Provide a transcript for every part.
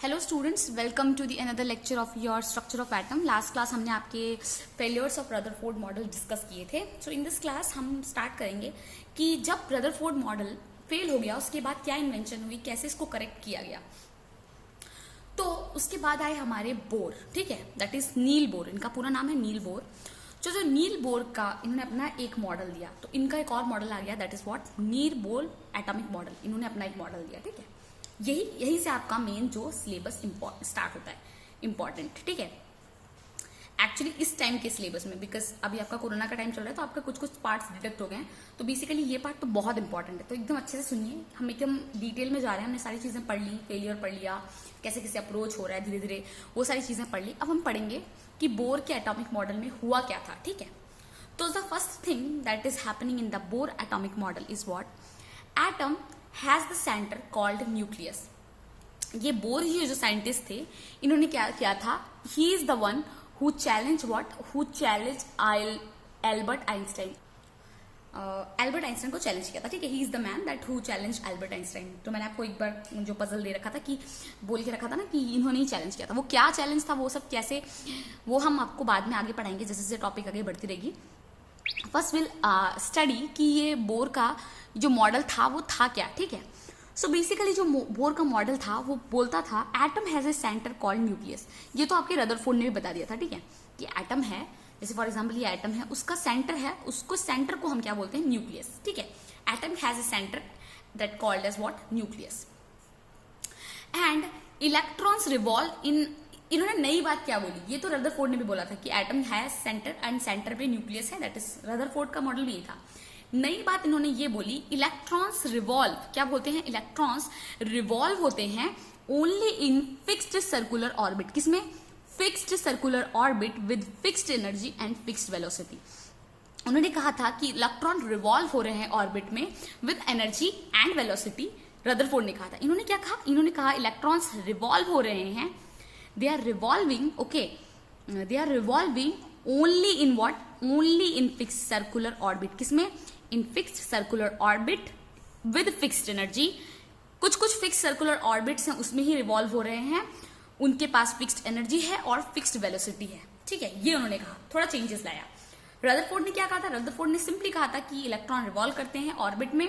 Hello students, welcome to the another lecture of your structure of atom. Last class हमने आपके failures of Rutherford model discuss किए थे। So in this class हम start करेंगे कि जब रदरफोर्ड मॉडल फेल हो गया उसके बाद क्या इन्वेंशन हुई, कैसे इसको करेक्ट किया गया। तो उसके बाद आए हमारे बोर, ठीक है, दैट इज नील बोर। इनका पूरा नाम है नील बोर। जो नील बोर का इन्होंने अपना एक मॉडल दिया, तो इनका एक और मॉडल आ गया, that is what, Niels Bohr atomic model. इन्होंने अपना एक मॉडल दिया, ठीक है। यही से आपका मेन जो सिलेबस स्टार्ट होता है, इंपॉर्टेंट, ठीक है। एक्चुअली इस टाइम के सिलेबस में, बिकॉज अभी आपका कोरोना का टाइम चल रहा है तो आपका कुछ पार्ट्स डिडक्ट हो गए हैं, तो बेसिकली ये पार्ट तो बहुत इंपॉर्टेंट है। तो एकदम अच्छे से सुनिए, हम एकदम डिटेल में जा रहे हैं। हमने सारी चीजें पढ़ ली, फेलियर पढ़ लिया, कैसे कैसे अप्रोच हो रहा है धीरे धीरे, वो सारी चीजें पढ़ ली। अब हम पढ़ेंगे कि बोर के एटॉमिक मॉडल में हुआ क्या था, ठीक है। तो the first thing that is happening in the bore atomic model is what, atom has the centre called nucleus. ये बोर ही जो साइंटिस्ट थे, इन्होंने क्या किया था, he is the one who challenge what, who challenge Albert Einstein. Albert Einstein को challenge किया था, ठीक है। He is the man that who challenge Albert Einstein. तो मैंने आपको एक बार जो पजल दे रखा था कि बोल के रखा था ना कि इन्होंने ही चैलेंज किया था। वो क्या चैलेंज था, वो सब कैसे, वो हम आपको बाद में आगे पढ़ाएंगे जैसे जैसे टॉपिक आगे बढ़ती रहेगी। फर्स्ट विल स्टडी कि ये बोर का जो मॉडल था वो था क्या, ठीक है। सो बेसिकली जो बोर का मॉडल था वो बोलता था atom has a centre called nucleus. ये तो आपके रदरफोर्ड ने भी बता दिया था, ठीक है, कि एटम है, जैसे फॉर एग्जांपल ये एटम है, उसका सेंटर है, उसको सेंटर को हम क्या बोलते हैं, न्यूक्लियस, ठीक है। Atom has a center that called as what, nucleus. And electrons revolve in, इन्होंने नई बात क्या बोली, ये तो रदरफोर्ड ने भी बोला था कि एटम है सेंटर एंड सेंटर पे न्यूक्लियस है, दैट इज रदरफोर्ड का मॉडल भी ये था। नई बात इन्होंने ये बोली, इलेक्ट्रॉन्स रिवॉल्व, क्या बोलते हैं, इलेक्ट्रॉन्स रिवॉल्व होते हैं only in fixed circular orbit. किसमें, fixed circular orbit with fixed energy and fixed velocity. उन्होंने कहा था कि इलेक्ट्रॉन रिवॉल्व हो रहे हैं ऑर्बिट में with energy and velocity. Rutherford ने कहा था। इन्होंने क्या कहा, इन्होंने कहा इलेक्ट्रॉन्स रिवॉल्व हो रहे हैं, they are revolving, okay, they are revolving only in what, only in fixed circular orbit. किसमें, in fixed circular orbit with fixed energy. कुछ फिक्स्ड सर्कुलर ऑर्बिट्स हैं उसमें ही रिवॉल्व हो रहे हैं, उनके पास फिक्स्ड एनर्जी है और फिक्स्ड वेलोसिटी है, ठीक है। ये उन्होंने कहा, थोड़ा चेंजेस लाया। रदरफोर्ड ने क्या कहा था, रदरफोर्ड ने सिंपली कहा था कि इलेक्ट्रॉन रिवॉल्व करते हैं ऑर्बिट में,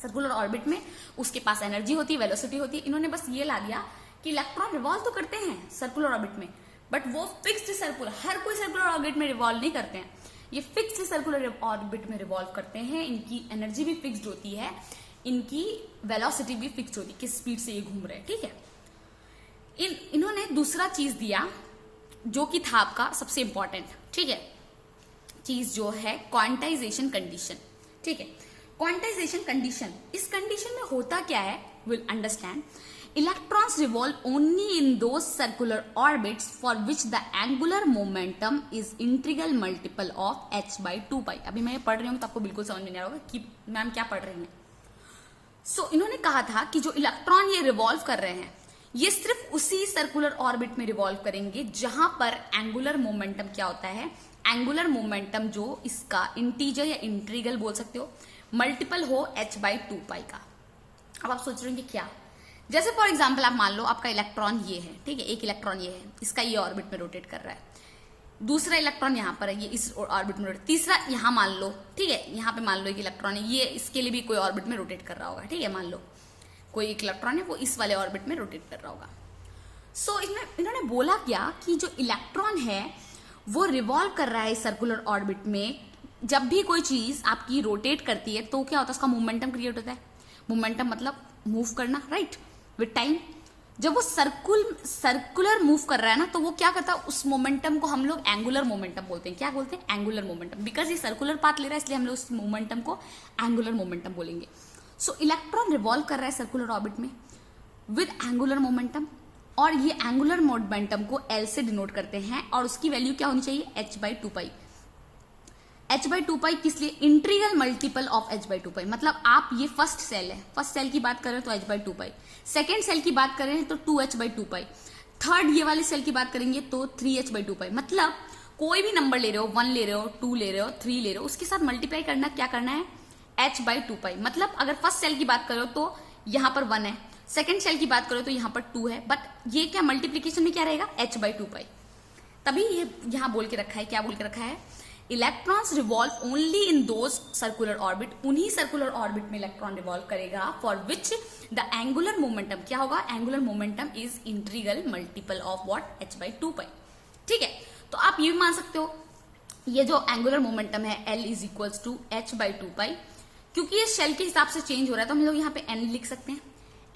सर्कुलर ऑर्बिट में, उसके पास एनर्जी होती है, वेलोसिटी होती है। इन्होंने बस ये ला दिया कि इलेक्ट्रॉन रिवॉल्व तो करते हैं सर्कुलर ऑर्बिट में, बट वो फिक्स्ड सर्कुलर, हर कोई सर्कुलर ऑर्बिट में रिवॉल्व नहीं करते हैं, ये फिक्स्ड सर्कुलर ऑर्बिट में रिवॉल्व करते हैं। इनकी एनर्जी भी फिक्स्ड होती है, इनकी वेलोसिटी भी फिक्स्ड होती है, किस स्पीड से ये घूम रहे हैं, ठीक है। इन्होंने दूसरा चीज दिया जो कि था आपका सबसे इंपॉर्टेंट, ठीक है, चीज जो है क्वांटाइजेशन कंडीशन, ठीक है। क्वांटाइजेशन कंडीशन, इस कंडीशन में होता क्या है, will understand. Electrons revolve only in those circular orbits for which the angular momentum is integral multiple of h by 2 pi। अभी मैं ये पढ़ रही हूँ तो आपको बिल्कुल समझ में नहीं आ रहा होगा कि मैम क्या पढ़ रही हैं। सो इन्होंने कहा था कि जो इलेक्ट्रॉन ये रिवॉल्व कर रहे हैं, ये सिर्फ उसी सर्कुलर ऑर्बिट में रिवॉल्व करेंगे जहां पर एंगुलर मोमेंटम क्या होता है, एंगुलर मोमेंटम जो इसका इंटीजर या इंटीग्रल बोल सकते हो, मल्टीपल हो h by 2 pi का। अब आप सोच रहे होंगे क्या, जैसे फॉर एग्जाम्पल आप मान लो आपका इलेक्ट्रॉन ये है, ठीक है, एक इलेक्ट्रॉन ये है, इसका ये ऑर्बिट में रोटेट कर रहा है, दूसरा इलेक्ट्रॉन यहाँ पर है, ये इस ऑर्बिट में रोटेट, तीसरा यहाँ मान लो, ठीक है, यहाँ पे मान लो एक इलेक्ट्रॉन है, ये इसके लिए भी कोई ऑर्बिट में रोटेट कर रहा होगा, ठीक है, मान लो कोई एक इलेक्ट्रॉन है वो इस वाले ऑर्बिट में रोटेट कर रहा होगा। सो इन्होंने बोला क्या कि जो इलेक्ट्रॉन है वो रिवॉल्व कर रहा है सर्कुलर ऑर्बिट में। जब भी कोई चीज आपकी रोटेट करती है तो क्या होता है, उसका मोमेंटम क्रिएट होता है। मोमेंटम मतलब मूव करना, राइट, विद टाइम। जब वो सर्कुलर मूव कर रहा है ना, तो वो क्या करता है, उस मोमेंटम को हम लोग एंगुलर मोमेंटम बोलते हैं। क्या बोलते हैं, एंगुलर मोमेंटम, बिकॉज ये सर्कुलर पाथ ले रहा है इसलिए हम लोग उस मोमेंटम को एंगुलर मोमेंटम बोलेंगे। सो इलेक्ट्रॉन रिवॉल्व कर रहा है सर्कुलर ऑर्बिट में विद एंगुलर मोमेंटम, और ये एंगुलर मोमेंटम को एल से डिनोट करते हैं, और उसकी वैल्यू क्या होनी चाहिए, h by 2 pi। h by 2 pi किस लिए, integral multiple of h by 2 pi। मतलब आप ये फर्स्ट सेल है, फर्स्ट सेल की बात करें तो h by 2 pi, second cell की बात करें तो 2h by 2 pi, थर्ड ये वाले सेल की बात करेंगे तो 3h by 2 pi। मतलब कोई भी नंबर ले रहे हो, 1 ले रहे हो, 2 ले रहे हो, 3 ले रहे हो, उसके साथ मल्टीप्लाई करना, क्या करना है, h by 2 pi। मतलब अगर फर्स्ट सेल की बात करो तो यहाँ पर 1 है, सेकेंड शेल की बात करो तो यहाँ पर 2 है, बट ये क्या मल्टीप्लीकेशन में क्या रहेगा, h/2π। तभी ये यहाँ बोल के रखा है, क्या बोल के रखा है, electrons revolve only in those circular orbit, उन्हीं सर्कुलर ऑर्बिट में इलेक्ट्रॉन रिवॉल्व करेगा for which the angular momentum क्या होगा, angular momentum is integral multiple of what, h/2π। ठीक है, तो आप ये भी मान सकते हो ये जो एंगुलर मोमेंटम है L is equals to h/2π, क्योंकि ये शेल के हिसाब से चेंज हो रहा है तो हम लोग यहाँ पे n लिख सकते हैं।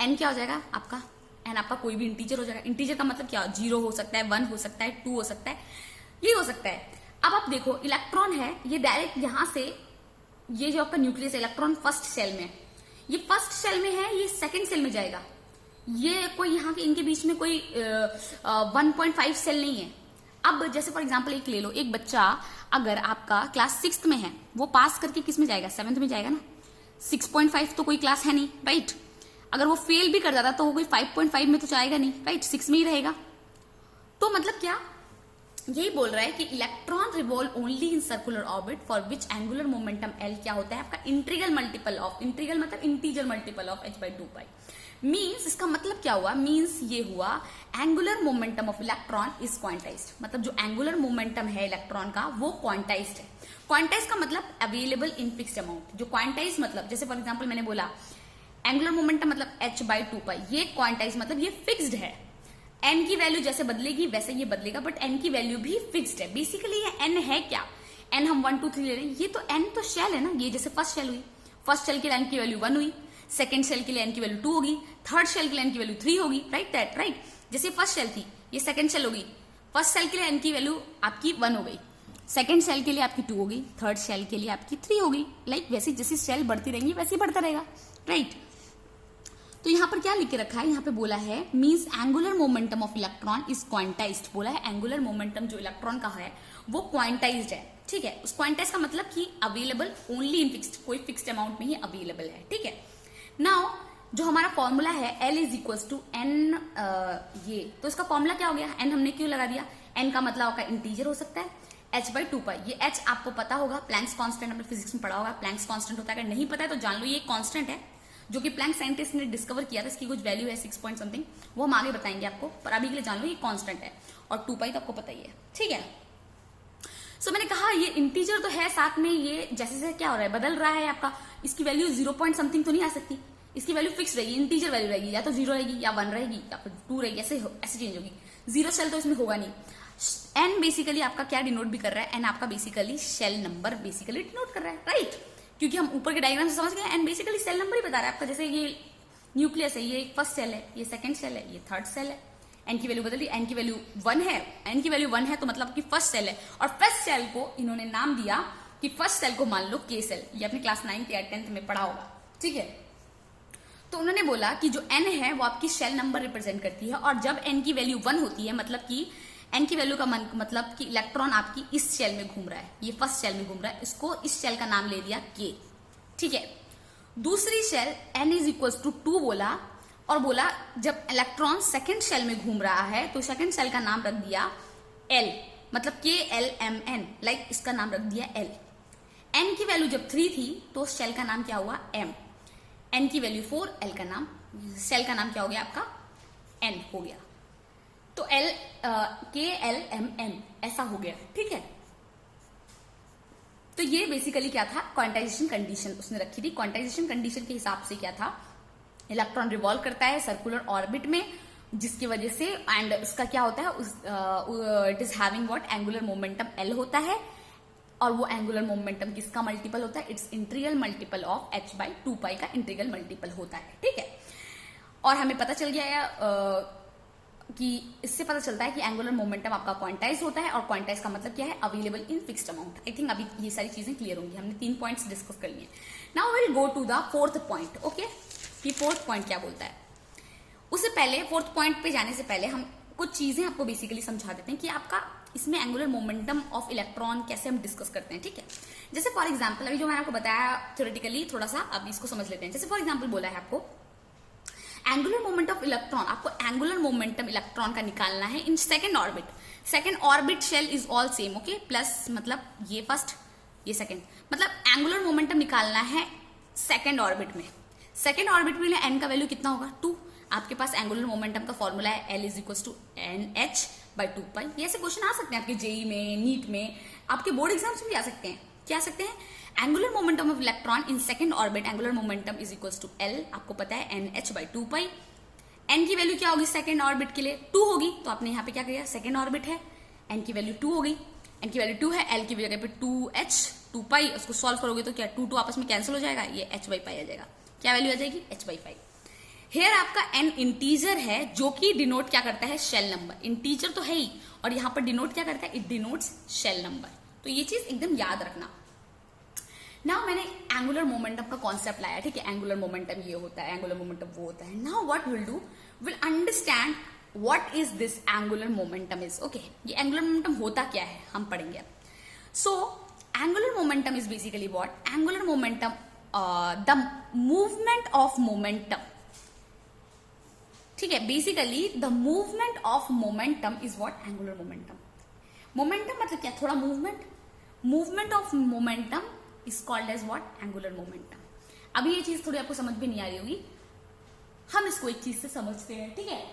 n क्या हो जाएगा आपका, n आपका कोई भी इंटीजर हो जाएगा। इंटीजर का मतलब क्या, 0 हो सकता है, 1 हो सकता है, 2 हो सकता है, ये हो सकता है। अब आप देखो इलेक्ट्रॉन है, ये डायरेक्ट यहां से, ये जो आपका न्यूक्लियस इलेक्ट्रॉन फर्स्ट शेल में, ये फर्स्ट शेल में है, ये सेकंड शेल में जाएगा। ये कोई यहाँ के इनके बीच में कोई 1.5 सेल नहीं है। अब जैसे फॉर एग्जांपल एक ले लो, एक बच्चा अगर आपका क्लास 6th में है, वो पास करके किस में जाएगा, 7th में जाएगा ना। 6.5 तो कोई क्लास है नहीं, राइट। अगर वो फेल भी कर जाता तो वो कोई 5.5 में तो जाएगा नहीं, राइट, 6 में ही रहेगा। तो मतलब क्या यही बोल रहा है कि electron revolve only in circular orbit for which angular momentum L क्या होता है आपका, इंटीग्रल मल्टीपल ऑफ, इंटीग्रल मतलब integer multiple of h/2π। Means इसका मतलब क्या हुआ, मीन्स ये हुआ angular momentum of electron is quantized, मतलब जो एंगुलर मोमेंटम है इलेक्ट्रॉन का वो क्वांटाइज्ड है। क्वांटाइज का मतलब अवेलेबल इन फिक्स्ड अमाउंट। जो क्वांटाइज मतलब जैसे फॉर एग्जाम्पल मैंने बोला एंगुलर मोमेंटम मतलब h/2π, ये क्वांटाइज मतलब ये फिक्स्ड है। n की वैल्यू जैसे बदलेगी वैसे ये बदलेगा, बट n की वैल्यू भी फिक्स्ड है। बेसिकली ये n है क्या, n हम 1 2 3 ले रहे हैं, ये तो n तो शेल है ना। ये जैसे फर्स्ट शेल हुई, फर्स्ट शेल के लिए n की वैल्यू 1 हुई, सेकंड शेल के लिए n की वैल्यू 2 होगी, थर्ड शेल के लिए n की वैल्यू 3 होगी, राइट दैट राइट। जैसे फर्स्ट शेल थी, ये सेकंड शेल होगी, फर्स्ट शेल के लिए n की वैल्यू आपकी 1 हो गई, सेकंड शेल के लिए आपकी 2 होगी, थर्ड शेल के लिए आपकी 3 होगी। लाइक वैसे जैसे शेल बढ़ती रहेंगी वैसे ही बढ़ता रहेगा, राइट। तो यहाँ पर क्या लिख के रखा है, यहाँ पे बोला है means angular momentum of electron is quantized. बोला है एंगुलर मोमेंटम जो इलेक्ट्रॉन का है वो क्वांटाइज्ड है। ठीक है, उस क्वांटाइज का मतलब कि अवेलेबल ओनली इन फिक्स्ड, कोई फिक्स्ड अमाउंट में ही अवेलेबल है। ठीक है, नाउ जो हमारा फॉर्मूला है L is equals to N, ये तो इसका फॉर्मूला क्या हो गया, n हमने क्यों लगा दिया, n का मतलब आपका इंटीजर हो सकता है, h/2π। ये h आपको पता होगा, प्लैंक्स कांस्टेंट आपने फिजिक्स में पढ़ा होगा, प्लैंक्स कांस्टेंट होता है। अगर नहीं पता है तो जान लो ये कांस्टेंट है जो कि प्लैंक साइंटिस्ट ने डिस्कवर किया था। इसकी कुछ वैल्यू है 6 पॉइंट समथिंग, वो हम आगे बताएंगे आपको, पर अभी के लिए जान लो ये कांस्टेंट है। और 2π तो आपको पता ही है। ठीक है, सो मैंने कहा ये इंटीजर तो है, साथ में ये जैसे जैसे क्या हो रहा है बदल रहा है आपका, इसकी वैल्यू 0 पॉइंट समथिंग तो नहीं आ सकती, इसकी वैल्यू फिक्स रहेगी, इंटीजर वैल्यू रहेगी, या तो 0 रहेगी या 1 रहेगी या फिर 2 रहेगी, ऐसे चेंज होगी। 0 शेल तो इसमें होगा नहीं। n बेसिकली आपका क्या डिनोट भी कर रहा है, n आपका basically shell number basically denote कर रहा है, राइट। क्योंकि हम ऊपर के डायग्राम से समझ गए, एन बेसिकली सेल नंबर ही बता रहा है आपका। जैसे ये न्यूक्लियस है, ये फर्स्ट सेल है, ये सेकंड सेल है, ये थर्ड सेल है। एन की वैल्यू बदल रही, एन की वैल्यू 1 है, एन की वैल्यू 1 है तो मतलब कि फर्स्ट सेल है। और फर्स्ट सेल को इन्होंने नाम दिया कि फर्स्ट सेल को मान लो के सेल, ये अपने क्लास 9th या 10th में पढ़ा होगा। ठीक है, तो उन्होंने बोला कि जो एन है वो आपकी शेल नंबर रिप्रेजेंट करती है, और जब एन की वैल्यू 1 होती है मतलब कि एन की वैल्यू का मतलब कि इलेक्ट्रॉन आपकी इस शेल में घूम रहा है, ये फर्स्ट शेल में घूम रहा है, इसको इस शेल का नाम ले दिया के। ठीक है, दूसरी shell n is equal to 2 बोला, और बोला जब इलेक्ट्रॉन सेकंड शेल में घूम रहा है तो सेकंड शेल का नाम रख दिया L, मतलब KLMN, लाइक इसका नाम रख दिया L। n की वैल्यू जब 3 थी तो शेल का नाम क्या हुआ M, n की वैल्यू 4, L का नाम, शेल का नाम क्या हो गया आपका N हो गया, तो KLMN ऐसा हो गया। ठीक है, तो ये बेसिकली क्या था, क्वांटाइजेशन कंडीशन उसने रखी थी। क्वांटाइजेशन कंडीशन के हिसाब से क्या था, इलेक्ट्रॉन रिवॉल्व करता है सर्कुलर ऑर्बिट में, जिसकी वजह से एंड उसका क्या होता है, it is having what, angular momentum L होता है, और वो एंगुलर मोमेंटम किसका मल्टीपल होता है, it's integral multiple of h/2π का इंटीग्रल मल्टीपल होता है। ठीक है, और हमें पता चल गया कि इससे पता चलता है कि एंगुलर मोमेंटम आपका क्वांटाइज होता है, और क्वांटाइज का मतलब क्या है, available in fixed amount. I think अभी ये सारी चीजें क्लियर होंगी, हमने 3 पॉइंट्स डिस्कस कर लिए। Now will go to the 4th point. Okay, ये 4th पॉइंट क्या बोलता है, उससे पहले 4th पॉइंट पे जाने से पहले हम कुछ चीजें आपको बेसिकली समझा देते हैं कि आपका इसमें एंगुलर मोमेंटम ऑफ इलेक्ट्रॉन कैसे हम डिस्कस करते हैं। ठीक है, जैसे फॉर एग्जाम्पल अभी जो मैंने आपको बताया थ्योरेटिकली, थोड़ा सा अब इसको समझ लेते हैं। जैसे फॉर एग्जाम्पल बोला है आपको एंगुलर मोमेंट ऑफ इलेक्ट्रॉन, आपको एंगुलर मोमेंटम इलेक्ट्रॉन का निकालना है in second orbit. Second orbit shell is all same, okay, plus मतलब ये फर्स्ट ये सेकंड, मतलब एंगुलर मोमेंटम निकालना है सेकंड ऑर्बिट में। सेकंड ऑर्बिट में एन का वैल्यू कितना होगा 2। आपके पास एंगुलर मोमेंटम का फॉर्मूला है L is equal to NH/2π। ये ऐसे क्वेश्चन आ सकते हैं आपके जेई में, नीट में, आपके बोर्ड एग्जाम्स में भी आ सकते हैं। क्या आ सकते हैं? Angular momentum of electron in second orbit, angular momentum is equal to L, आपको पता है NH/2π। N की वैल्यू क्या होगी सेकंड ऑर्बिट के लिए? 2 होगी, तो आपने यहाँ पे क्या किया, सेकंड ऑर्बिट है, N की वैल्यू 2 हो गई, N की वैल्यू 2 है, L की जगह पे 2H/2π, उसको सॉल्व करोगे तो क्या 2 आपस में कैंसिल हो जाएगा, ये H/π आ जाएगा। क्या वैल्यू आ जाएगी? H/5। हेयर आपका N इंटीजर है जो कि डिनोट क्या करता है, शेल नंबर। इंटीजर तो है ही, और यहाँ पर डिनोट क्या करता है, इट डिनोट्स शेल नंबर। तो ये चीज एकदम याद रखना। नाउ मैंने एंगुलर मोमेंटम का कॉन्सेप्ट लाया, ठीक है, एंगुलर मोमेंटम ये होता है, एंगुलर मोमेंटम वो होता है। Now what will do, will understand what is this angular momentum is. Okay, ये एंगुलर मोमेंटम होता क्या है हम पढ़ेंगे। So angular momentum is basically what, angular momentum the movement of momentum, ठीक है, basically the movement of momentum is what angular momentum. Momentum मतलब क्या, थोड़ा movement, movement of momentum is called as what, angular momentum. अभी ये चीज थोड़ी आपको समझ भी नहीं आ रही होगी, हम इसको एक चीज से समझते हैं, ठीक है।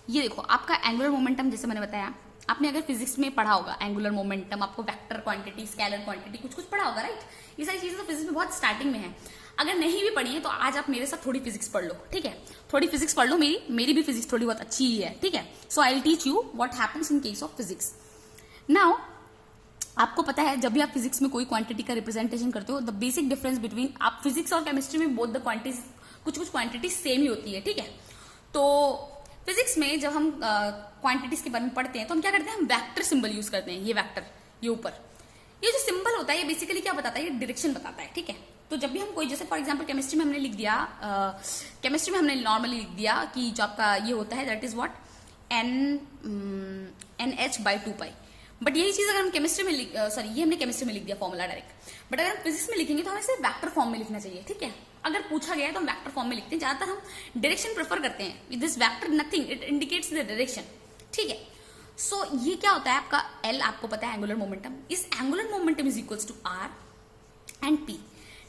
ये देखो आपका एंगुलर मोमेंटम, जैसे मैंने बताया, आपने अगर फिजिक्स में पढ़ा होगा एंगुलर मोमेंटम, आपको वेक्टर क्वांटिटी, स्केलर क्वांटिटी कुछ पढ़ा होगा, राइट। ये सारी चीजें तो फिजिक्स में बहुत स्टार्टिंग में है। अगर नहीं भी पढ़ी है तो आज आप मेरे साथ थोड़ी फिजिक्स पढ़ लो, ठीक है, थोड़ी फिजिक्स पढ़ लो, मेरी भी फिजिक्स थोड़ी बहुत अच्छी ही है, ठीक है। So I will teach you what happens in case of physics. Now आपको पता है जब भी आप फिजिक्स में कोई क्वांटिटी का रिप्रेजेंटेशन करते हो, द बेसिक डिफरेंस बिटवीन, आप फिजिक्स और केमिस्ट्री में बोथ द क्वांटिटीज, कुछ क्वांटिटी सेम ही होती है, ठीक है। तो फिजिक्स में जब हम क्वांटिटीज के बारे में पढ़ते हैं तो हम क्या करते हैं, हम वेक्टर सिंबल यूज करते हैं। ये वेक्टर, ये ऊपर, ये जो सिंबल होता है ये बेसिकली क्या बताता है, ये डायरेक्शन बताता है, ठीक है। तो जब भी हम कोई, जैसे फॉर एग्जांपल केमिस्ट्री में हमने लिख दिया, केमिस्ट्री में हमने नॉर्मली लिख दिया कि जो आपका ये होता है that is what NH/2π। But यही चीज अगर हम केमिस्ट्री में ये हमने केमिस्ट्री में लिख दिया फॉर्मूला डायरेक्ट, बट अगर हम फिजिक्स में लिखेंगे तो हमें सिर्फ वेक्टर फॉर्म में लिखना चाहिए, ठीक है। अगर पूछा गया है तो हम वेक्टर फॉर्म में लिखते हैं, ज्यादातर हम डायरेक्शन प्रेफर करते हैं। This vector nothing, it indicates the direction, ठीक है। सो ये क्या होता है आपका L, आपको पता है एंगुलर मोमेंटम। इस angular momentum is equals to R and P।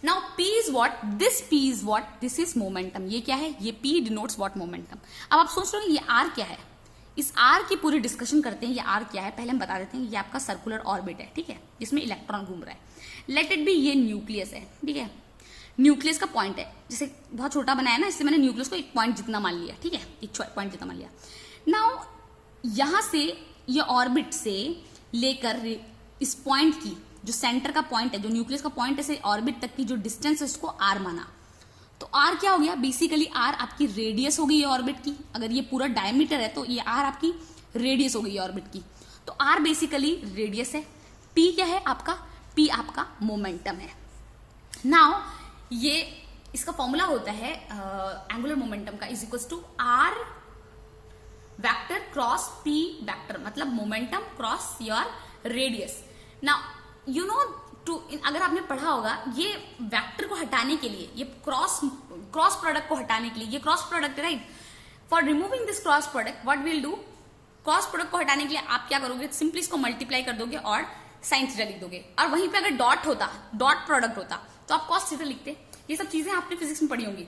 Now P is what, this P is what, this is momentum. ये क्या है, ये P डिनोट्स व्हाट, मोमेंटम। अब आप सोच रहे हो ये R क्या है, इस R की पूरी डिस्कशन करते हैं। ये R क्या है पहले हम बता देते हैं। ये आपका सर्कुलर ऑर्बिट है, ठीक है, जिसमें इलेक्ट्रॉन घूम रहा है। लेट इट बी, ये न्यूक्लियस है, ठीक है, न्यूक्लियस का पॉइंट है, जैसे बहुत छोटा बनाया ना, इसलिए मैंने न्यूक्लियस को एक पॉइंट जितना मान लिया, ठीक है, एक पॉइंट जितना मान लिया। नाउ यहां से ये ऑर्बिट से लेकर इस पॉइंट की, जो सेंटर का पॉइंट है, जो न्यूक्लियस का पॉइंट है से ऑर्बिट तक की जो डिस्टेंस है उसको R माना। तो R क्या हो गया, बेसिकली R आपकी रेडियस हो गई ये ऑर्बिट की। अगर ये पूरा डायमीटर है तो ये R आपकी रेडियस हो गई ऑर्बिट की। तो R बेसिकली रेडियस है। P क्या है आपका, P आपका मोमेंटम है। नाउ ये इसका फॉर्मूला होता है एंगुलर मोमेंटम का is equal to R vector cross P vector, मतलब momentum cross your radius. Now you know to, अगर आपने पढ़ा होगा ये वेक्टर को हटाने के लिए, ये क्रॉस प्रोडक्ट को हटाने के लिए, ये क्रॉस प्रोडक्ट है, right. For removing this cross product what will do, cross product को हटाने के लिए आप क्या करोगे, सिंपली इसको मल्टीप्लाई कर दोगे और साइन थीटा लिख दोगे। और वहीं पे अगर डॉट होता, डॉट प्रोडक्ट होता तो आप कॉस थीटा लिखते। ये सब चीजें आपने फिजिक्स में पढ़ी होंगी।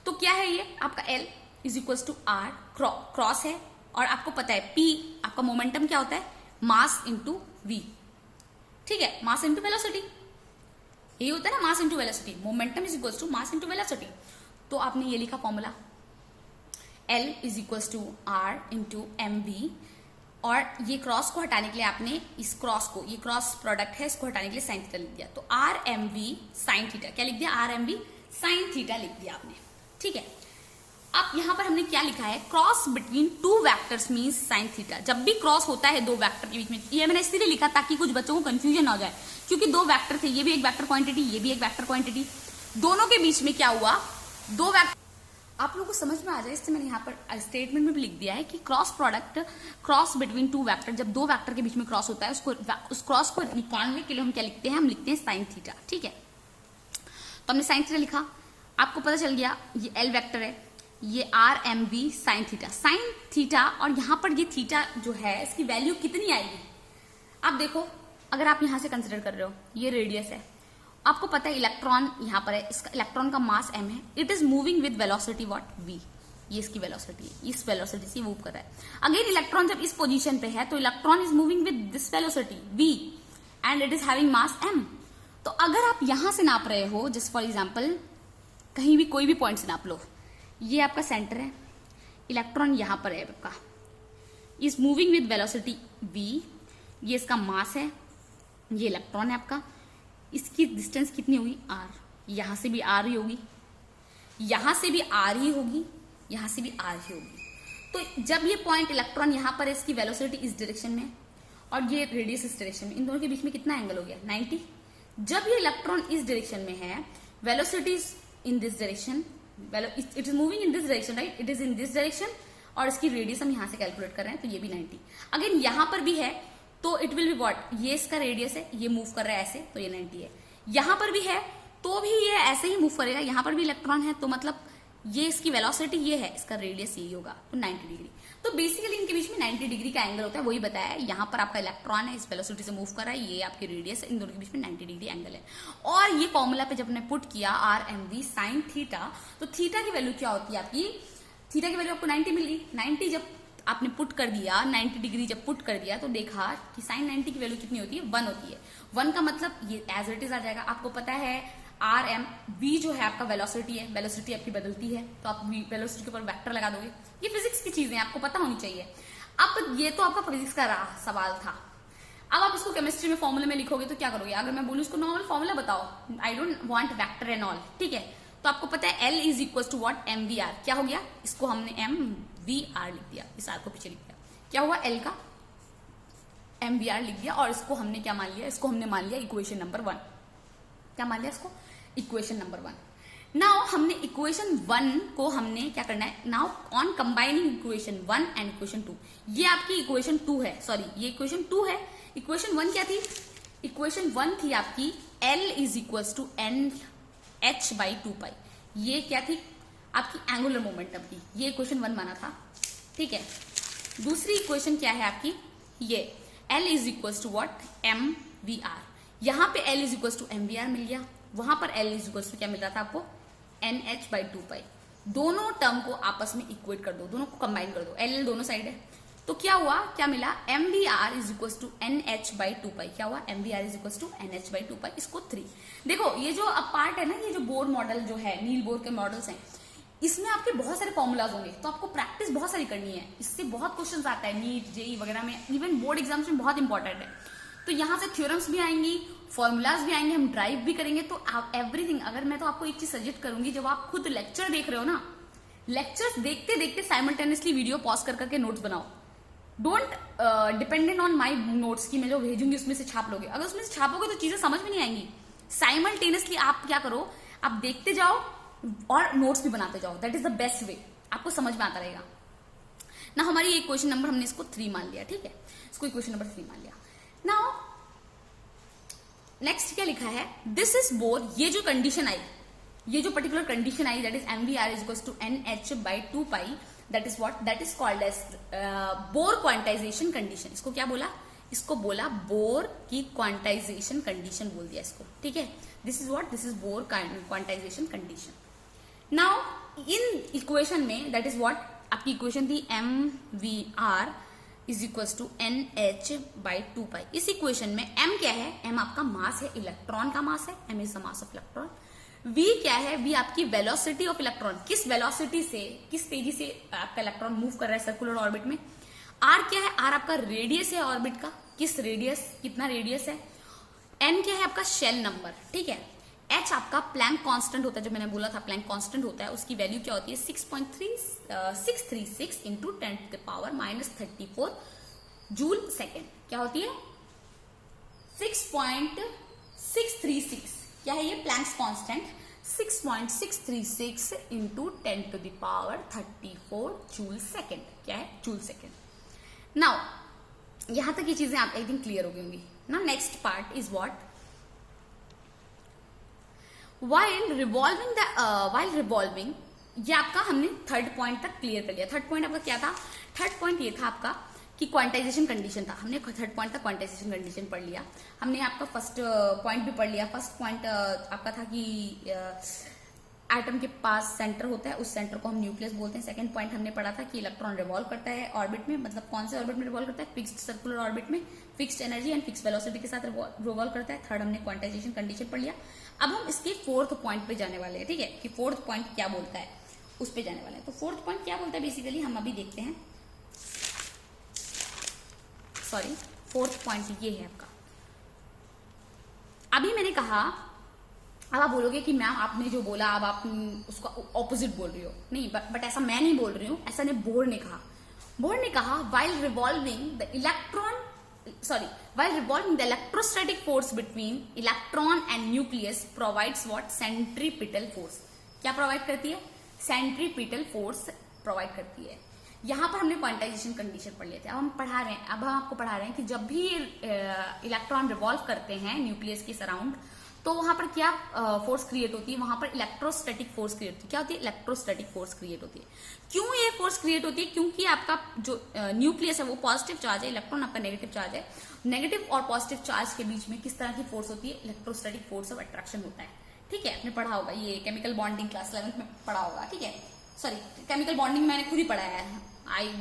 तो क्या है ये आपका L is equal to R, cross है, और आपको पता है P आपका मोमेंटम क्या होता है, मास इंटू V, ठीक है, मास इंटू वेलोसिटी, यही होता है ना, mass into velocity. Momentum is equal to mass into velocity. तो आपने ये लिखा formula, L is equal to R into mv, और ये क्रॉस को हटाने के लिए आपने इस क्रॉस को, ये क्रॉस प्रोडक्ट है, इसको हटाने के लिए साइन थीटा लिख दिया। तो R mv साइन थीटा, क्या लिख दिया, R mv साइन थीटा लिख दिया आपने, ठीक है। अब यहां पर हमने क्या लिखा है, cross between two vectors means sine theta. जब भी क्रॉस होता है दो वेक्टर के बीच में, ये मैंने इसलिए लिखा ताकि कुछ बच्चों को कंफ्यूजन ना हो जाए, क्योंकि दो वेक्टर थे, ये भी एक वेक्टर क्वांटिटी, ये भी एक वेक्टर क्वांटिटी, दोनों के बीच में क्या हुआ, दो वेक्टर, आप लोगों को समझ में आ जाए इससे मैंने यहाँ पर स्टेटमेंट में भी लिख दिया है कि cross product, cross between two vector, जब दो वेक्टर के बीच में क्रॉस होता है उसको, उस क्रॉस को निकालने के लिए हम क्या लिखते हैं, हम लिखते हैं साइन थीटा, ठीक है। तो हमने साइन थीटा लिखा, आपको पता चल गया ये L वेक्टर है, ये R mv sine theta, sine theta, और यहां पर ये थीटा जो है इसकी वैल्यू कितनी आएगी, आप देखो, अगर आप यहां से कंसिडर कर रहे हो ये रेडियस है आपको पता है इलेक्ट्रॉन यहाँ पर है, इसका इलेक्ट्रॉन का मास m है, it is moving with velocity what v, ये इसकी वेलोसिटी है, इस वेलोसिटी से मूव कर रहा है। अगेन इलेक्ट्रॉन जब इस पोजीशन पे है तो electron is moving with this velocity v and it is having mass m। तो अगर आप यहां से नाप रहे हो, जस्ट फॉर एग्जांपल कहीं भी कोई भी पॉइंट से नाप लो, ये आपका सेंटर है, इलेक्ट्रॉन यहां पर है आपका, is moving with velocity v, ये इसका मास है, ये इलेक्ट्रॉन है आपका, इसकी डिस्टेंस कितनी होगी r, यहां से भी r ही होगी, यहां से भी r ही होगी, यहां से भी r ही होगी। तो जब ये पॉइंट इलेक्ट्रॉन यहां पर है, इसकी वेलोसिटी इस डायरेक्शन में और ये रेडियस इस डायरेक्शन में, इन दोनों के बीच में कितना एंगल हो गया 90। जब ये इलेक्ट्रॉन इस डायरेक्शन में है, velocity is in this direction, it is moving in this direction, right, it is in this direction, और इसकी रेडियस हम यहां से कैलकुलेट कर रहे हैं तो ये भी 90। अगेन यहां पर भी है तो इट विल बी व्हाट, ये इसका रेडियस है, ये मूव कर रहा है ऐसे तो ये 90 है। यहां पर भी है तो भी ये ऐसे ही मूव करेगा, यहां पर भी इलेक्ट्रॉन है तो मतलब ये इसकी वेलोसिटी ये है, इसका रेडियस यही होगा तो 90 डिग्री। तो बेसिकली इनके बीच में 90 डिग्री का एंगल होता है, वही बताया है। यहाँ पर आपका इलेक्ट्रॉन है, इस वेलोसिटी से मूव कर रहा है, ये आपकी रेडियस है, इन दोनों के बीच में 90 डिग्री एंगल है। और ये फॉर्मूला पे जब हमने पुट किया RmV sin थीटा, तो थीटा की वैल्यू क्या होती है आपकी, थीटा की वैल्यू आपको 90 मिल गई। 90 जब आपने पुट कर दिया, 90 डिग्री जब पुट कर दिया तो देखा कि साइन 90 की वैल्यू कितनी होती है, 1 होती है। 1 का मतलब ये एज इट इज आ जाएगा। आपको पता है RmV जो है आपका वेलोसिटी है, वेलोसिटी आपकी बदलती है तो आप वेलोसिटी के ऊपर वेक्टर लगा दोगे। ये फिजिक्स की चीजें आपको पता होनी चाहिए। अब ये तो आपका फिजिक्स का सवाल था। अब आप इसको केमिस्ट्री में फॉर्मूले में लिखोगे तो क्या करोगे, अगर मैं बोलूँ इसको नॉर्मल फॉर्मूला बताओ, I don't want vector and all, ठीक है, तो आपको पता है L is equal to what MVR। क्या हो गया, इसको हमने MVR लिख दिया, इस R को पीछे लिख दिया, क्या हुआ L का MVR लिख दिया, और इसको हमने क्या मान लिया, इसको हमने मान लिया इक्वेशन नंबर 1। क्या मान लिया इसको, इक्वेशन नंबर 1। नाउ हमने इक्वेशन 1 को हमने क्या करना है, now on combining equation 1 and equation 2, ये आपकी इक्वेशन 2 है, सॉरी ये इक्वेशन 2 है। इक्वेशन 1 क्या थी, इक्वेशन 1 थी आपकी L is equal to NH/2π, ये क्या थी आपकी एंगुलर मोमेंटम की, ये इक्वेशन 1 माना था, ठीक है। दूसरी इक्वेशन क्या है आपकी, ये L is equal to what MVR, यहां पे L is equal to MVR मिल गया, वहां पर L इज इक्वल टू क्या मिल रहा था आपको NH/2π। दोनों टर्म को आपस में इक्वेट कर दो, दोनों को कंबाइन कर दो, L दोनों साइड है, तो क्या हुआ, क्या मिला, MVR is equal to NH/2π। क्या हुआ, MVR is equal to NH/2π, इसको 3। देखो ये जो पार्ट है ना, ये जो बोर मॉडल जो है, नील बोर के मॉडल्स हैं, इसमें आपके बहुत सारे फॉर्मूलाज होंगे, तो आपको प्रैक्टिस बहुत सारी करनी है, इससे बहुत क्वेश्चंस आता है नीट जेई वगैरह में, इवन बोर्ड एग्जाम्स में बहुत इंपॉर्टेंट है। तो यहाँ से थ्योरम्स भी आएंगी, फॉर्मूलाज भी आएंगे, हम ड्राइव भी करेंगे, तो आप एवरीथिंग। अगर मैं तो आपको एक चीज सजेस्ट करूंगी, जब आप खुद लेक्चर देख रहे हो ना, लेक्चर्स देखते देखते साइमल्टेनियसली वीडियो पॉज कर करके नोट्स बनाओ। Don't dependent on my notes की मैं जो भेजूंगी उसमें से छाप लोगे, अगर उसमें से छापोगे तो चीजें समझ में नहीं आएंगी। साइमल्टेनियसली आप क्या करो, आप देखते जाओ और नोट्स भी बनाते जाओ, that is the best way, आपको समझ में आता रहेगा ना। हमारी ये क्वेश्चन नंबर हमने इसको 3 मान लिया, ठीक है, इसको इक्वेशन नंबर 3 मान लिया। नाउ नेक्स्ट क्या लिखा है, दिस इज बोर, ये जो कंडीशन आई, ये जो पर्टिकुलर कंडीशन आई, दैट इज MVR is equal to NH/2π, that is what, that is called as Bohr quantization condition. इसको क्या बोला, इसको बोला बोर की क्वांटाइजेशन कंडीशन बोल दिया इसको, ठीक है। This is what, this is Bohr quantization condition. Now इन इक्वेशन में दैट इज व्हाट, आपकी इक्वेशन थी MVR is equal to NH/2π। इस इक्वेशन में M क्या है, M आपका मास है, इलेक्ट्रॉन का मास है, M is the mass of electron. V क्या है, V आपकी वेलोसिटी ऑफ इलेक्ट्रॉन, किस वेलोसिटी से, किस तेजी से आपका इलेक्ट्रॉन मूव कर रहा है सर्कुलर ऑर्बिट में। R क्या है, R आपका रेडियस है ऑर्बिट का, किस रेडियस, कितना रेडियस है। N क्या है आपका शेल नंबर, ठीक है। H आपका प्लैंक कांस्टेंट होता है, जो मैंने बोला था प्लैंक कांस्टेंट होता है, उसकी वैल्यू क्या होती है 6.636 इंटू 10⁻34 जूल सेकेंड। क्या होती है 6.636, क्या है ये Planck's constant, 6.636 into 10⁻34 joule second, क्या है जूल सेकेंड। नाउ यहां तक ये चीजें आप एक दिन क्लियर हो गई होंगी ना। Next part is what, while revolving, ये आपका हमने थर्ड पॉइंट तक क्लियर कर लिया। थर्ड पॉइंट आपका क्या था, थर्ड पॉइंट ये था आपका कि क्वांटाइजेशन कंडीशन था, हमने थर्ड पॉइंट तक क्वांटाइजेशन कंडीशन पढ़ लिया। हमने आपका फर्स्ट पॉइंट भी पढ़ लिया। फर्स्ट पॉइंट आपका था कि एटम के पास सेंटर होता है, उस सेंटर को हम न्यूक्लियस बोलते हैं। सेकंड पॉइंट हमने पढ़ा था कि इलेक्ट्रॉन रिवॉल्व करता है ऑर्बिट में, मतलब कौन से ऑर्बिट में रिवॉल्व करता है, फिक्स्ड सर्कुलर ऑर्बिट में, fixed energy and fixed velocity के साथ रिवॉल्व करता है। थर्ड हमने क्वांटाइजेशन कंडीशन पढ़ लिया। अब हम इसके फोर्थ पॉइंट पे जाने वाले हैं, ठीक है, कि फोर्थ पॉइंट क्या बोलता है उस पे जाने वाले हैं। तो फोर्थ पॉइंट क्या बोलता है बेसिकली हम अभी देखते हैं। सॉरी, फोर्थ पॉइंट ये है आपका। अभी मैंने कहा, अब आप बोलोगे कि मैम आपने जो बोला अब आप उसका ऑपोजिट बोल रही हो। नहीं, बट ऐसा मैं नहीं बोल रही हूँ, ऐसा ने बोर्ड ने कहा। बोर्ड ने कहा while revolving the electrostatic force between electron and nucleus provides what? Centripetal force। क्या प्रोवाइड करती है? सेंट्रीपिटल फोर्स प्रोवाइड करती है। यहां पर हमने क्वांटाइजेशन कंडीशन पढ़ लिए थे। अब हम आपको पढ़ा रहे हैं कि जब भी इलेक्ट्रॉन रिवॉल्व करते हैं न्यूक्लियस के सराउंड, तो वहां पर क्या फोर्स क्रिएट होती है? वहां पर इलेक्ट्रोस्टैटिक फोर्स क्रिएट होती है। क्या होती है? इलेक्ट्रोस्टैटिक फोर्स क्रिएट होती है। क्यों ये फोर्स क्रिएट होती है? क्योंकि आपका जो न्यूक्लियस है वो पॉजिटिव चार्ज है, इलेक्ट्रॉन आपका नेगेटिव चार्ज है। नेगेटिव और पॉजिटिव चार्ज के बीच में किस तरह की फोर्स होती है? इलेक्ट्रोस्टैटिक फोर्स ऑफ अट्रैक्शन होता है। ठीक है, आपने पढ़ा होगा, ये केमिकल बॉन्डिंग क्लास 11th में पढ़ा होगा। ठीक है, सॉरी, केमिकल बॉन्डिंग मैंने खुद ही पढ़ाया है।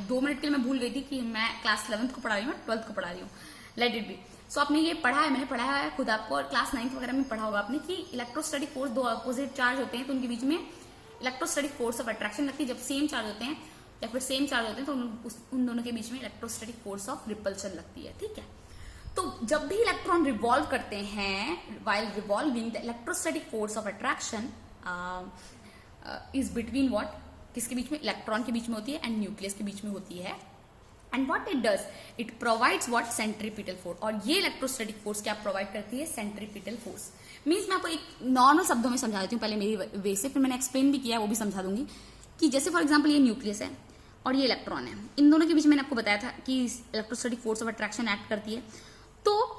2 मिनट के लिए मैं भूल गई थी कि मैं क्लास 11th को पढ़ा रही हूँ, 12th को पढ़ा रही हूँ। Late it B. सो आपने ये पढ़ा है, मैंने पढ़ाया है खुद आपको, और क्लास 9th वगैरह में पढ़ा होगा आपने कि इलेक्ट्रोस्टैटिक फोर्स, दो अपोजिट चार्ज होते हैं तो उनके बीच में इलेक्ट्रोस्टैटिक फोर्स ऑफ अट्रैक्शन लगती है। जब सेम चार्ज होते हैं या फिर सेम चार्ज होते हैं तो उन दोनों के बीच में इलेक्ट्रोस्टैटिक फोर्स ऑफ रिपल्शन लगती है। ठीक है, तो जब भी इलेक्ट्रॉन रिवॉल्व करते हैं, while revolving the electrostatic force of attraction is between what? किसके बीच में? इलेक्ट्रॉन के बीच में होती है एंड न्यूक्लियस के बीच में होती है। And what it does? It provides what? Centripetal force. और ये इलेक्ट्रोस्टैटिक फोर्स क्या प्रोवाइड करती है? Centripetal force. मीन्स मैं आपको एक नॉर्मल शब्दों में समझा देती हूँ पहले मेरी वे से, फिर मैंने एक्सप्लेन भी किया वो भी समझा दूंगी। कि जैसे फॉर एग्जाम्पल ये न्यूक्लियस है और ये इलेक्ट्रॉन है, इन दोनों के बीच मैंने आपको बताया था कि electrostatic force of attraction act करती है। तो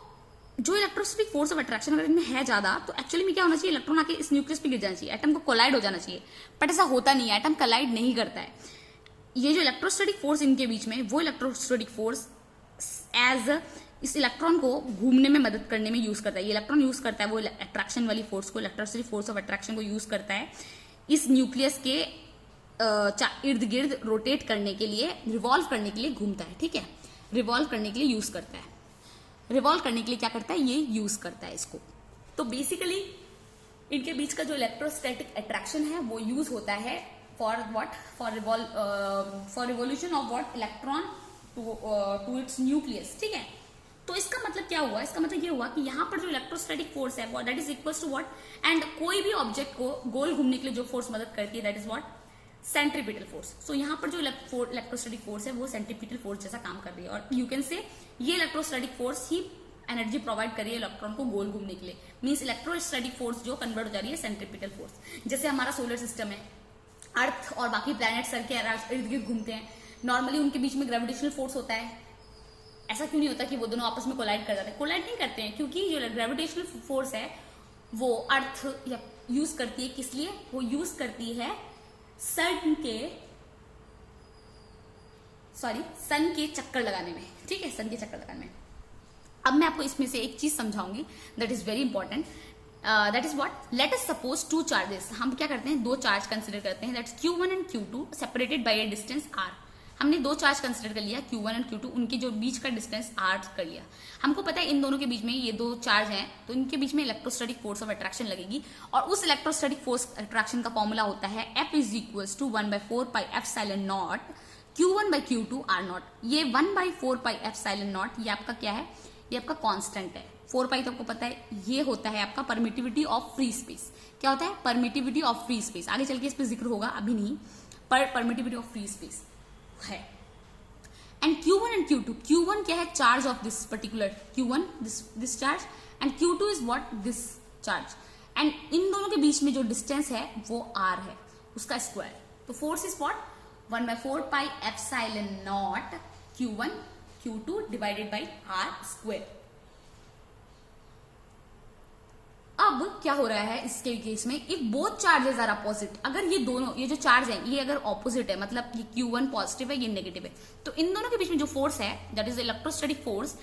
जो इलेक्ट्रोस्टैटिक फोर्स ऑफ अट्रैक्शन अगर इनमें है ज्यादा, तो एक्चुअली में क्या होना चाहिए? इलेक्ट्रॉन आके इस न्यूक्लियस पे गिर जाना चाहिए, एटम को कोलाइड हो जाना चाहिए। बट ऐसा होता नहीं है, एटम कोलाइड नहीं करता है। ये जो इलेक्ट्रोस्टैटिक फोर्स इनके बीच में, वो इलेक्ट्रोस्टैटिक फोर्स एज इस इलेक्ट्रॉन को घूमने में मदद करने में यूज करता है। ये इलेक्ट्रॉन यूज करता है वो अट्रैक्शन वाली फोर्स को, इलेक्ट्रोस्टैटिक फोर्स ऑफ अट्रैक्शन को यूज करता है इस न्यूक्लियस के इर्द गिर्द रोटेट करने के लिए, रिवॉल्व करने के लिए घूमता है। ठीक है, रिवॉल्व करने के लिए यूज करता है। रिवॉल्व करने के लिए क्या करता है? ये यूज करता है इसको। तो बेसिकली इनके बीच का जो इलेक्ट्रोस्टैटिक अट्रैक्शन है वो यूज होता है for what? For revolution of what? Electron to its nucleus. ठीक है, तो इसका मतलब क्या हुआ? इसका मतलब ये हुआ कि यहाँ पर जो इलेक्ट्रोस्टैटिक फोर्स है that is equals to what? And कोई भी ऑब्जेक्ट को गोल घूमने के लिए जो फोर्स मदद करती है that is what? Centripetal force. So यहाँ पर जो इलेक्ट्रोस्टैटिक फोर्स है वो सेंट्रीपिटल फोर्स जैसा काम कर रही है, और यू कैन से ये इलेक्ट्रोस्टैटिक फोर्स ही एनर्जी प्रोवाइड कर रही है इलेक्ट्रॉन को गोल घूमने के लिए। मींस इलेक्ट्रोस्टैटिक फोर्स जो कन्वर्ट हो जा रही है सेंट्रीपिटल फोर्स। जैसे हमारा सोलर सिस्टम है, अर्थ और बाकी प्लैनेट सर के इर्द गिर्द घूमते हैं, नॉर्मली उनके बीच में ग्रेविटेशनल फोर्स होता है। ऐसा क्यों नहीं होता कि वो दोनों आपस में कोलाइड कर जाते हैं? कोलाइड नहीं करते हैं, क्योंकि जो ग्रेविटेशनल फोर्स है वो अर्थ यूज करती है। किस लिए? वो यूज करती है सन के चक्कर लगाने में। ठीक है, सन के चक्कर लगाने में। अब मैं आपको इसमें से एक चीज समझाऊंगी that is very important. That is what? Let us suppose 2 charges. हम क्या करते हैं? 2 चार्ज कंसिडर करते हैं, that's Q1 and Q2 separated by a distance R। हमने 2 चार्ज कंसिडर कर लिया, Q1 एंड Q2, उनके जो बीच का डिस्टेंस R कर लिया। हमको पता है इन दोनों के बीच में ये 2 चार्ज हैं, तो इनके बीच में इलेक्ट्रोस्टैटिक फोर्स ऑफ अट्रैक्शन लगेगी, और उस इलेक्ट्रोस्टैटिक फोर्स अट्रैक्शन का फॉर्मूला होता है F is equals to 1/4πε0 Q1/Q2 R0। ये 1/4πε0 ये आपका क्या है? ये आपका कांस्टेंट है। 4π तो आपको पता है, ये होता है आपका परमिटिविटी ऑफ फ्री स्पेस। क्या होता है? Permittivity of free space. आगे चल के इस पर जिक्र होगा, अभी नहीं, पर परमिटिविटी ऑफ फ्री स्पेस है। And Q1 and Q2, Q1 क्या है? Charge of this particular Q1, this charge, and Q2 is what? This charge. And in दोनों के बीच में जो डिस्टेंस है वो R है, उसका स्क्वायर। तो force is what? 1/4πε0 Q1 Q2 divided by R square. अब क्या हो रहा है इसके केस में, if both charges are opposite, अगर ये दोनों, ये जो चार्ज है ये अगर ऑपोजिट है, मतलब ये Q1 पॉजिटिव है, ये नेगेटिव है, तो इन दोनों के बीच में जो फोर्स है दैट इज इलेक्ट्रोस्टैटिक फोर्स,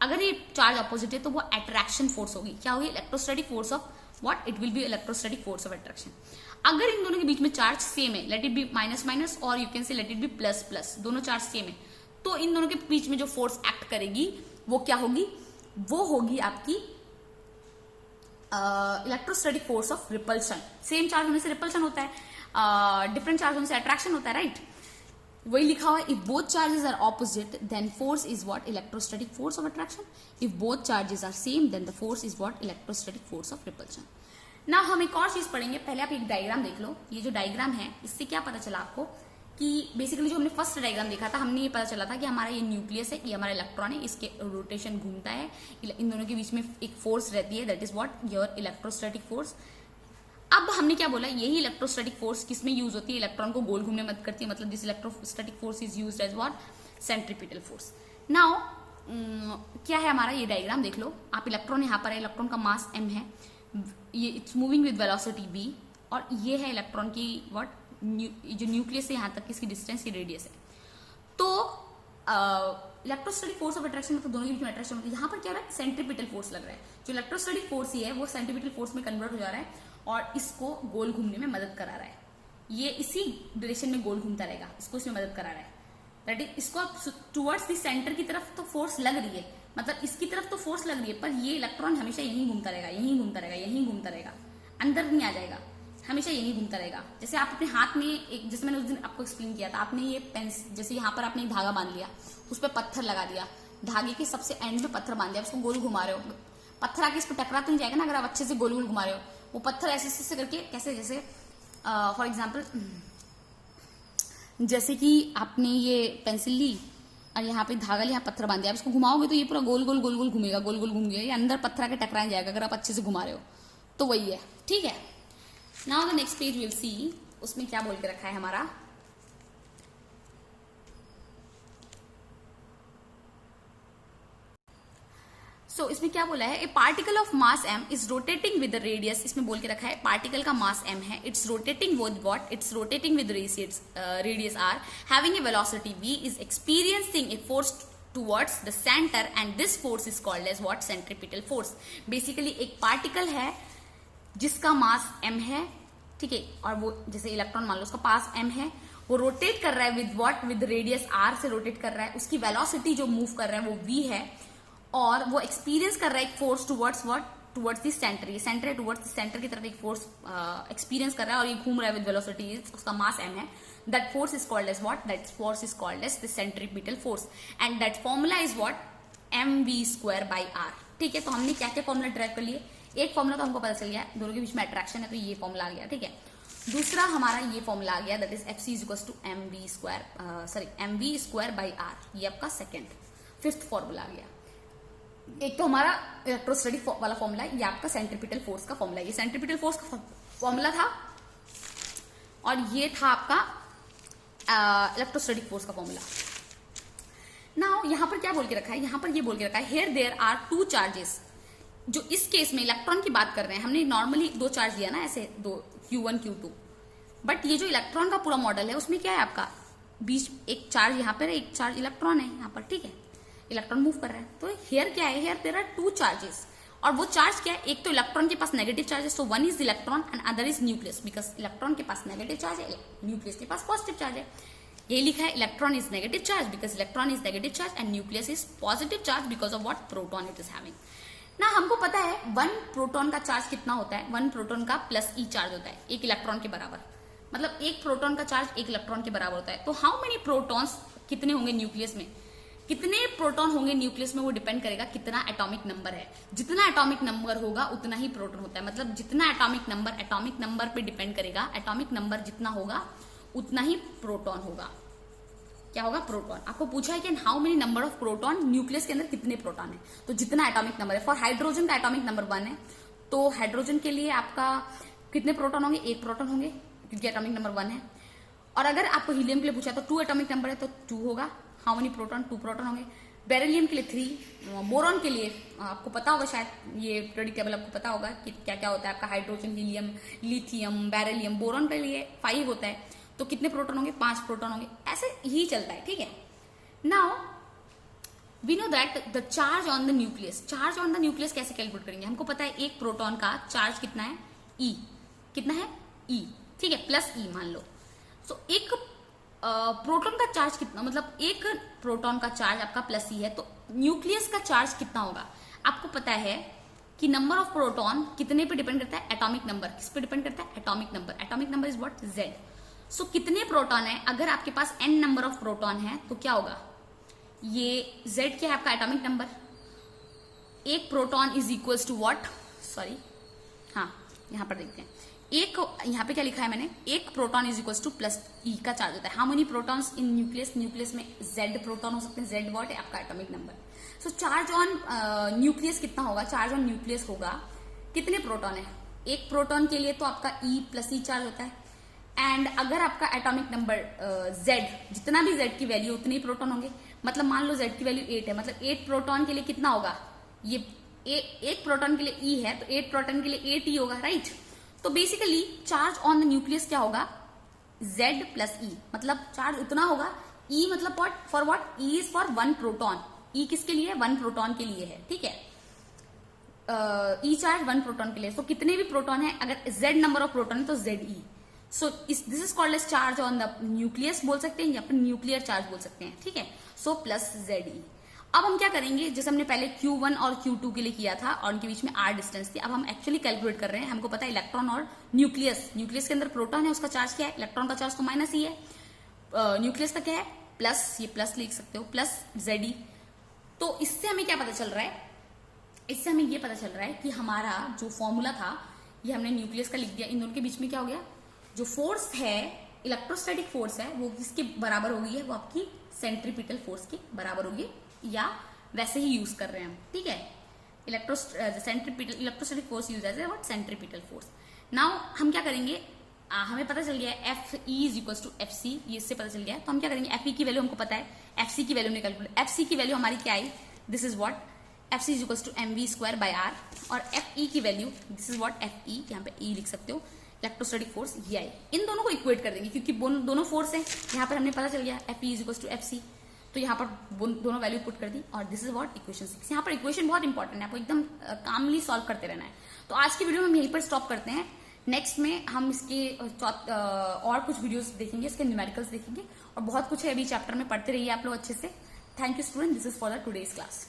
अगर ये चार्ज अपोजिट है तो वो अट्रैक्शन फोर्स होगी। क्या होगी? Electrostatic force of what? It will be electrostatic force of attraction. अगर इन दोनों के बीच में चार्ज सेम है, let it be minus minus और you can say let it be plus plus, दोनों चार्ज सेम है, तो इन दोनों के बीच में जो फोर्स एक्ट करेगी वो क्या होगी? वो होगी आपकी electrostatic force of repulsion. Same charge होने से रिपल्शन होता है, डिफरेंट चार्ज होने से अट्रैक्शन होता है, राइट? वही लिखा हुआ है, if both charges are opposite then force is what? Electrostatic force of attraction. If both charges are same then the force is what? Electrostatic force of repulsion. ना हम एक और चीज पढ़ेंगे, पहले आप एक डायग्राम देख लो। ये जो डायग्राम है इससे क्या पता चला आपको कि बेसिकली जो हमने फर्स्ट डायग्राम देखा था, हमने ये पता चला था कि हमारा ये न्यूक्लियस है, ये हमारा इलेक्ट्रॉन है, इसके रोटेशन घूमता है, इन दोनों के बीच में एक फोर्स रहती है, that is what? Your electrostatic force. अब हमने क्या बोला? यही इलेक्ट्रोस्टैटिक फोर्स किसमें यूज होती है? इलेक्ट्रॉन को गोल घूमने में मदद करती है, मतलब this electrostatic force is used as what? Centripetal force. Now क्या है हमारा ये डायग्राम देख लो आप। इलेक्ट्रॉन यहाँ पर है, इलेक्ट्रॉन का मास m है, ये it's moving with velocity v, और ये है इलेक्ट्रॉन की व्हाट? जो न्यूक्लियस है यहाँ तक की इसकी डिस्टेंस, की रेडियस है। तो इलेक्ट्रोस्टैटिक फोर्स ऑफ अट्रैक्शन मतलब दोनों के बीच में अट्रैक्शन होती है। यहाँ पर क्या हो रहा है? सेंट्रीपिटल फोर्स लग रहा है। जो इलेक्ट्रोस्टैटिक फोर्स ही है वो सेंट्रीपिटल फोर्स में कन्वर्ट हो जा रहा है और इसको गोल घूमने में मदद करा रहा है। ये इसी डायरेक्शन में गोल घूमता रहेगा, इसको इसमें मदद करा रहा है। दैट इज, इसको टुवर्ड्स द सेंटर की तरफ तो फोर्स लग रही है, मतलब इसकी तरफ तो फोर्स लग रही है, पर ये इलेक्ट्रॉन हमेशा यहीं घूमता रहेगा, यहीं घूमता रहेगा, यहीं घूमता रहेगा, अंदर नहीं आ जाएगा, हमेशा यहीं घूमता रहेगा। जैसे आप अपने हाथ में एक, जैसे मैंने उस दिन आपको एक्सप्लेन किया था, आपने ये पेंस, जैसे यहाँ पर आपने एक धागा बांध लिया, उस पर पत्थर लगा दिया, धागे के सबसे एंड में पत्थर बांध दिया, उसको गोल घुमा रहे हो, पत्थर आके इस पर टकरा तो नहीं जाएगा ना अगर आप अच्छे से गोल गोल घुमा रहे हो। वो पत्थर ऐसे ऐसे करके, कैसे, जैसे फॉर एग्जाम्पल जैसे कि आपने ये पेंसिल ली और यहाँ पे धागा लिया, पत्थर बांध दिया, आप इसको घुमाओगे तो ये पूरा गोल गोल गोल गोल घूमेगा, गोल गोल घूम गया, ये अंदर पत्थर आके टकरा जाएगा अगर आप अच्छे से घुमा रहे हो। तो वही है, ठीक है। Now the next page will see, उसमें क्या बोल के रखा है हमारा। सो इसमें क्या बोला है? ए particle of mass m is rotating with the radius, इसमें बोल के रखा है पार्टिकल का मास m है, it's rotating with what? It's rotating with radius r, having a velocity v, is experiencing a force towards the center and this force is called as what? Centripetal force। Basically एक particle है जिसका मास m है, ठीक है, और वो जैसे electron मान लो उसका पास m है, वो रोटेट कर रहा है with what? With radius r से रोटेट कर रहा है, उसकी वेलोसिटी जो मूव कर रहा है वो v है, और वो एक्सपीरियंस कर रहा है एक force towards what? Towards the centre, ये सेंटर है, टुवर्ड्स द सेंटर की तरफ एक फोर्स एक्सपीरियंस कर रहा है और ये घूम रहा है विद वेलोसिटी, उसका मास m है। That force is called as what? That force is called as the centripetal force and that formula is what? mv²/r। ठीक है, तो हमने क्या क्या फॉर्मूला ड्राइव कर लिए? एक फॉर्मूला तो हमको पता चल गया, दोनों के बीच में अट्रैक्शन है तो ये फॉर्मूला आ गया, ठीक है। दूसरा हमारा ये फॉर्मूला आ गया, दैट इज Fc = mv²/r, ये आपका सेकेंड, फिफ्थ फॉर्मूला आ गया। एक तो हमारा इलेक्ट्रोस्टैटिक वाला फॉर्मूला, ये आपका सेंट्रीपिटल फोर्स का फॉर्मूला, ये सेंट्रीपिटल फोर्स का फॉर्मूला था, और ये था आपका इलेक्ट्रोस्टैटिक फोर्स का फॉर्मूला। नाउ यहां पर क्या बोल के रखा है? यहां पर ये बोल के रखा है, here there are two charges. जो इस केस में इलेक्ट्रॉन की बात कर रहे हैं, हमने नॉर्मली दो चार्ज लिया ना, ऐसे दो, Q1 Q2, बट ये जो इलेक्ट्रॉन का पूरा मॉडल है उसमें क्या है आपका? बीच एक चार्ज यहाँ पर, एक चार्ज इलेक्ट्रॉन है यहाँ पर, ठीक है, इलेक्ट्रॉन मूव कर रहा है। तो हियर क्या है? Here there are two charges, और वो चार्ज क्या है? एक तो इलेक्ट्रॉन के पास नेगेटिव चार्ज है, so one is electron and other is nucleus, because electron के पास नेगेटिव चार्ज है, न्यूक्लियस के पास पॉजिटिव चार्ज है। ये लिखा है electron is negative charge because electron is negative charge and nucleus is positive charge because of what? Proton it is having. ना हमको पता है वन प्रोटॉन का चार्ज कितना होता है? वन प्रोटॉन का +e चार्ज होता है, एक इलेक्ट्रॉन के बराबर, मतलब एक प्रोटॉन का चार्ज एक इलेक्ट्रॉन के बराबर होता है। तो हाउ मेनी प्रोटॉन्स, कितने होंगे न्यूक्लियस में, कितने प्रोटॉन होंगे न्यूक्लियस में, वो डिपेंड करेगा कितना एटॉमिक नंबर है। जितना एटॉमिक नंबर होगा उतना ही प्रोटॉन होता है, मतलब जितना एटॉमिक नंबर पे डिपेंड करेगा, एटॉमिक नंबर जितना होगा उतना ही प्रोटॉन होगा। क्या होगा? प्रोटॉन। आपको पूछा है कि how many number of proton, nucleus के अंदर कितने प्रोटॉन है, तो जितना एटॉमिक नंबर है। फॉर हाइड्रोजन का एटॉमिक नंबर 1 है, तो हाइड्रोजन के लिए आपका कितने प्रोटॉन होंगे? 1 प्रोटॉन होंगे क्योंकि एटॉमिक नंबर 1 है। और अगर आपको हीलियम के लिए पूछा तो 2 एटॉमिक नंबर है तो 2 होगा। How many proton? 2 प्रोटॉन होंगे। बेरिलियम के लिए 3, बोरॉन के लिए आपको पता होगा शायद, ये पीरियोडिक टेबल आपको पता होगा कि क्या क्या होता है आपका, hydrogen, helium, lithium, beryllium. Boron के लिए 5 होता है, तो कितने प्रोटॉन होंगे? 5 प्रोटॉन होंगे। ऐसे ही चलता है, ठीक है। Now we know that the charge on the nucleus, charge on the nucleus कैसे कैलकुलेट करेंगे? हमको पता है एक प्रोटॉन का चार्ज कितना है? ई। कितना है? ई, ठीक है, प्लस ई मान लो। सो एक प्रोटॉन का चार्ज कितना, मतलब एक प्रोटॉन का चार्ज आपका प्लस ई है, तो न्यूक्लियस का चार्ज कितना होगा? आपको पता है कि नंबर ऑफ प्रोटॉन कितने पे डिपेंड करता है? Atomic number. किस पे डिपेंड करता है? Atomic number. Atomic number is what? Z. So कितने प्रोटॉन है? अगर आपके पास n नंबर ऑफ प्रोटॉन है तो क्या होगा? ये z क्या है आपका? Atomic number. एक proton is equals to what? Sorry, हाँ यहां पर देखते हैं, एक यहाँ पे क्या लिखा है मैंने? एक proton is equals to plus e का चार्ज होता है। How many protons in nucleus? Nucleus में जेड प्रोटॉन हो सकते हैं। जेड व्हाट है? आपका atomic number. So charge on nucleus कितना होगा? चार्ज ऑन न्यूक्लियस होगा, कितने प्रोटॉन है? एक प्रोटॉन के लिए तो आपका ई प्लस ई चार्ज होता है, एंड अगर आपका एटॉमिक नंबर जेड, जितना भी जेड की वैल्यू उतने ही प्रोटॉन होंगे। मतलब मान लो जेड की वैल्यू 8 है, मतलब 8 प्रोटॉन के लिए कितना होगा? ये एक प्रोटॉन के लिए ई है तो 8 प्रोटॉन के लिए 8 ई होगा, राइट। तो basically charge on the nucleus क्या होगा? Z प्लस ई, मतलब चार्ज उतना होगा। E मतलब what? For what? E is for 1 proton. E किसके लिए? 1 प्रोटॉन के लिए है, ठीक है। E चार्ज 1 प्रोटॉन के लिए। सो कितने भी प्रोटॉन है, अगर Z नंबर ऑफ प्रोटॉन है तो ZE। So this is called as charge on the nucleus बोल सकते हैं, या फिर न्यूक्लियर चार्ज बोल सकते हैं, ठीक है। So plus ZE। अब हम क्या करेंगे, जैसे हमने पहले Q1 और Q2 के लिए किया था और उनके बीच में r डिस्टेंस थी, अब हम एक्चुअली कैलकुलेट कर रहे हैं। हमको पता है इलेक्ट्रॉन और न्यूक्लियस, न्यूक्लियस के अंदर प्रोटॉन है, उसका चार्ज क्या है? इलेक्ट्रॉन का चार्ज तो माइनस ही है, न्यूक्लियस का क्या है? प्लस। ये प्लस लिख सकते हो, प्लस ZE। तो इससे हमें क्या पता चल रहा है? इससे हमें ये पता चल रहा है कि हमारा जो फॉर्मूला था, ये हमने न्यूक्लियस का लिख दिया, इन दोनों के बीच में क्या हो गया? जो फोर्स है, इलेक्ट्रोस्टैटिक फोर्स है, वो किसके बराबर हो गई है? वो आपकी सेंट्रीपिटल फोर्स के बराबर होगी, या वैसे ही यूज कर रहे हैं हम, ठीक है। Electrostatic force use as what? Centripetal force. Now हम क्या करेंगे, हमें पता चल गया है Fe is equals to FC, ये इससे पता चल गया है। तो हम क्या करेंगे, Fe की वैल्यू हमको पता है, FC की वैल्यू निकल, FC की वैल्यू हमारी क्या आई? This is what? FC is equals to mv square by r, और Fe की value this is what? Fe, यहाँ पे E लिख सकते हो, इलेक्ट्रोस्टैटिक फोर्स ये आई। इन दोनों को इक्वेट कर देंगे क्योंकि दोनों फोर्स है, यहाँ पर हमने पता चल गया Fe is equals to FC, तो यहाँ पर दोनों वैल्यू पुट कर दी, और दिस इज व्हाट? इक्वेशन 6। यहाँ पर इक्वेशन बहुत इंपॉर्टेंट है, आपको एकदम कामली सॉल्व करते रहना है। तो आज की वीडियो में हम यहीं पर स्टॉप करते हैं। नेक्स्ट में हम इसके और कुछ वीडियोस देखेंगे, इसके न्यूमेरिकल्स देखेंगे, और बहुत कुछ है अभी चैप्टर में, पढ़ते रहिए आप लोग अच्छे से। Thank you student, this is for the today's class.